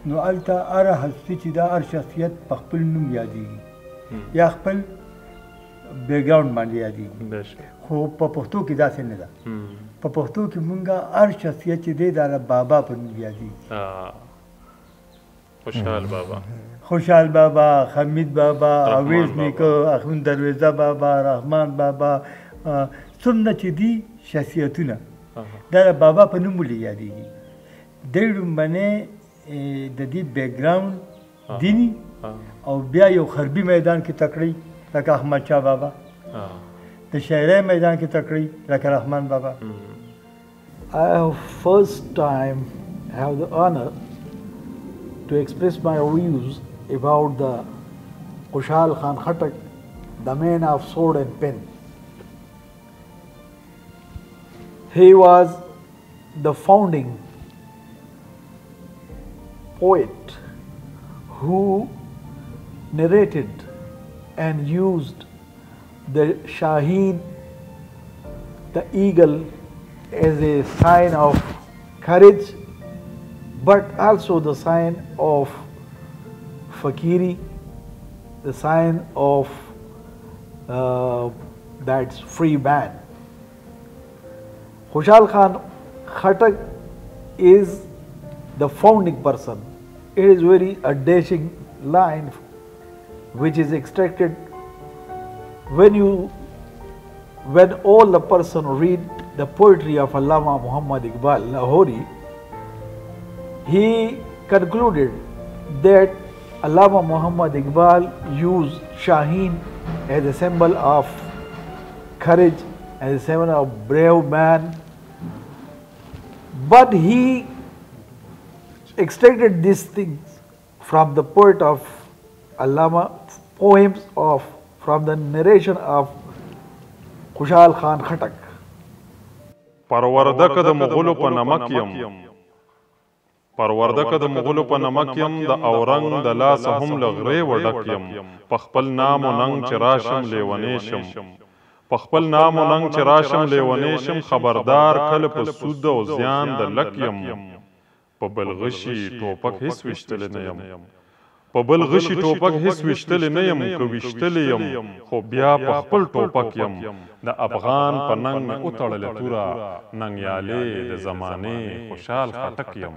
نو هلته هره هستي چې دا هر شخصیت په خپل نوم یادېږي یا خپل بیکګراؤنډ باندې یادېږي خو په پښتو کې داسې نه ده په پښتو کې مونږه هر شخصیت چې دی دا د بابا په نوم یادېږي خوشال بابا خوشال بابا حمید بابا اویس نیکه اخوند درویزه بابا رحمان بابا څومره چې دي شخصیتونه دا د بابا په نوم ولې یادېږي دی لومبنی د دې بیکګراؤنډ دیني او بیا یو غربي میدان کې تکړی لکه احمد شاه بابا د شاعرۍ میدان کې تکړی لکه رحمان بابا I have first time have the honor to express my views about the خوشال Khan Khattak, the man of sword and pen. He was the founding poet who narrated and used the Shaheen, the eagle, as a sign of courage, but also the sign of fakiri, the sign of that's free man. خوشال Khan Khattak is the founding person. It is very a dashing line which is extracted when all the person read the poetry of Allama Muhammad Iqbal Lahori. He concluded that Allama Muhammad Iqbal used Shaheen as a symbol of courage, as a symbol of brave man, but he extracted these things from the poet of Allama, poems from the narration of خوشال Khan Khattak. پروردک د مغولو په نمک یم پروردک د مغولو په نمک یم د اورنګ د لاس هم لغری وډک یم په خپل نام او ننګ چې راشم لیونی شم په خپل نام او ننګ چې راشم لیونی شم خبردار کله په سود او زیان د لک یم په بلغشي ټوپک هیڅ وشتل نه یم په بلغشي ټوپک هیڅ وشتل نه یم که وشتل یم خو بیا په خپل ټوپک یم د افغان په ننګ مې وتړلې توره ننګیالې د زمانې خوشال خټک یم